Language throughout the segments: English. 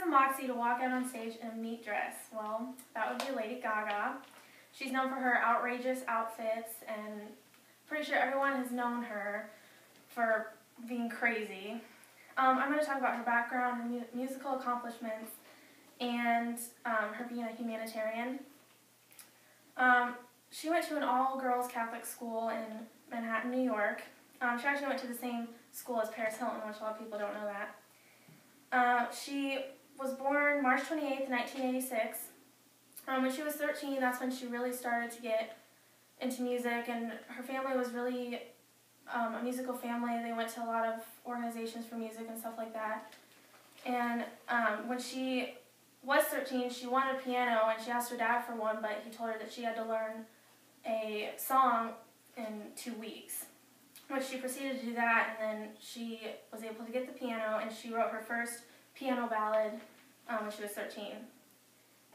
Moxie to walk out on stage in a meat dress? Well, that would be Lady Gaga. She's known for her outrageous outfits, and pretty sure everyone has known her for being crazy. I'm going to talk about her background, her musical accomplishments, and her being a humanitarian. She went to an all-girls Catholic school in Manhattan, New York. She actually went to the same school as Paris Hilton, which a lot of people don't know that. She was born March 28th, 1986. When she was 13, that's when she really started to get into music, and her family was really a musical family. They went to a lot of organizations for music and stuff like that. And when she was 13, she wanted a piano, and she asked her dad for one, but he told her that she had to learn a song in 2 weeks. Which she proceeded to do that, and then she was able to get the piano, and she wrote her first piano ballad when she was 13.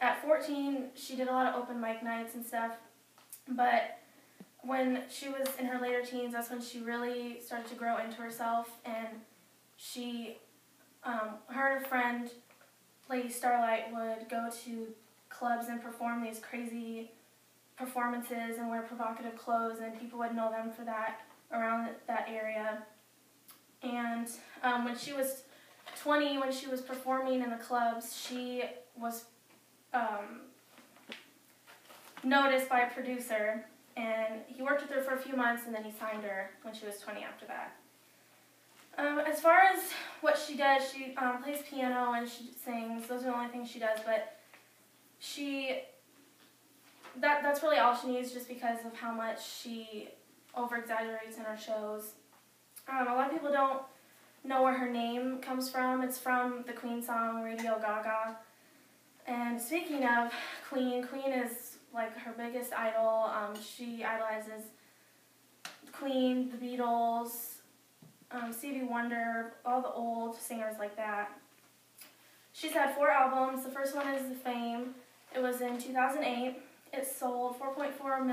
At 14, she did a lot of open mic nights and stuff, but when she was in her later teens, that's when she really started to grow into herself, and she, her and her friend, Lady Starlight, would go to clubs and perform these crazy performances and wear provocative clothes, and people would know them for that around that area. And when she was 20, when she was performing in the clubs, she was noticed by a producer, and he worked with her for a few months, and then he signed her when she was 20 after that. As far as what she does, she plays piano and she sings. Those are the only things she does, but that's really all she needs, just because of how much she over-exaggerates in her shows. A lot of people don't know where her name comes from. It's from the Queen song, Radio Gaga. And speaking of Queen is like her biggest idol. She idolizes Queen, the Beatles, Stevie Wonder, all the old singers like that. She's had 4 albums. The first one is The Fame. It was in 2008. It sold 4.4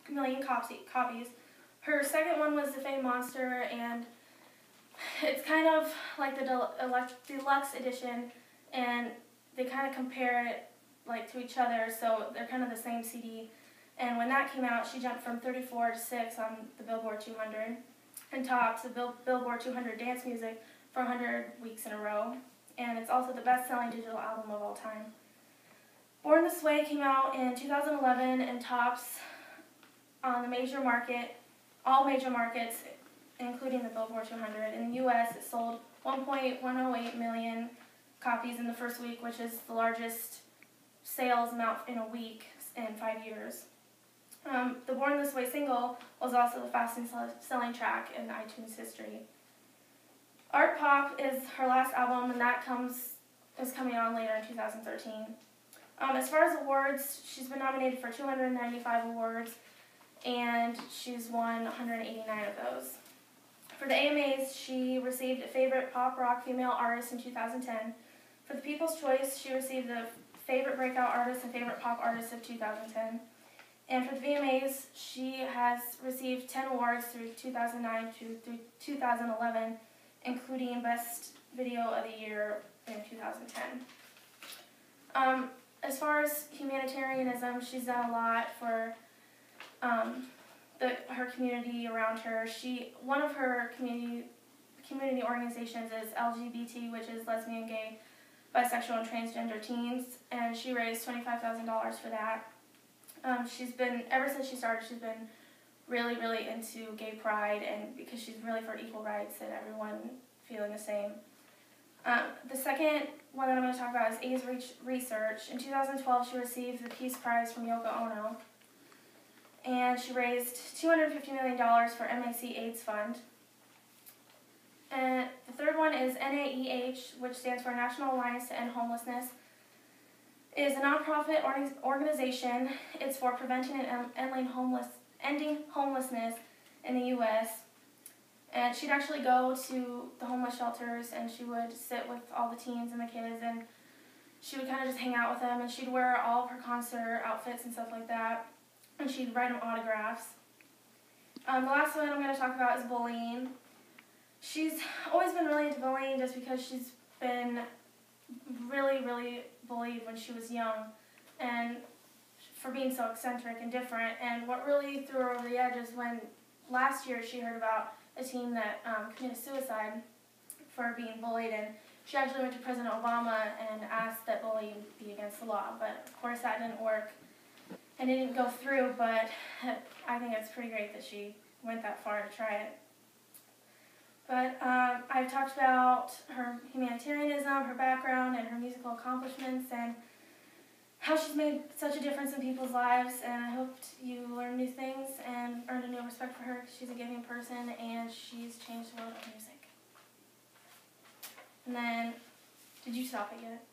million copies. Her second one was The Fame Monster, and it's kind of like the deluxe edition, and they kind of compare it like to each other, so they're kind of the same CD. And when that came out, she jumped from 34 to 6 on the Billboard 200 and topped the Billboard 200 dance music for 100 weeks in a row. And it's also the best-selling digital album of all time. Born This Way came out in 2011 and tops on the major market, all major markets, including the Billboard 200. In the U.S., it sold 1.108 million copies in the first week, which is the largest sales amount in a week in 5 years. The Born This Way single was also the fastest selling track in iTunes history. Art Pop is her last album, and that is coming on later in 2013. As far as awards, she's been nominated for 295 awards, and she's won 189 of those. For the AMAs, she received a Favorite Pop Rock Female Artist in 2010. For the People's Choice, she received the Favorite Breakout Artist and Favorite Pop Artist of 2010. And for the VMAs, she has received 10 awards through 2009 through 2011, including Best Video of the Year in 2010. As far as humanitarianism, she's done a lot for her community around her. One of her community organizations is LGBT, which is lesbian, gay, bisexual, and transgender teens, and she raised $25,000 for that. Ever since she started, she's been really, really into gay pride, and because she's really for equal rights and everyone feeling the same. The second one that I'm going to talk about is AIDS research. In 2012, she received the Peace Prize from Yoko Ono, and she raised $250 million for MAC AIDS Fund. And the third one is NAEH, which stands for National Alliance to End Homelessness. It is a nonprofit organization. It's for preventing and ending homelessness in the U.S. And she'd actually go to the homeless shelters, and she would sit with all the teens and the kids, and she would kind of just hang out with them, and she'd wear all of her concert outfits and stuff like that, and she'd write them autographs. The last one I'm going to talk about is bullying. She's always been really into bullying just because she's been really, really bullied when she was young, and for being so eccentric and different. And what really threw her over the edge is when last year she heard about a teen that committed suicide for being bullied, and she actually went to President Obama and asked that bullying be against the law. But of course that didn't work, and it didn't go through. But I think it's pretty great that she went that far to try it. But I've talked about her humanitarianism, her background, and her musical accomplishments, and how she's made such a difference in people's lives. And I hoped you learned new things and earned a new respect for her, because she's a giving person and she's changed the world of music. And then, did you stop it yet?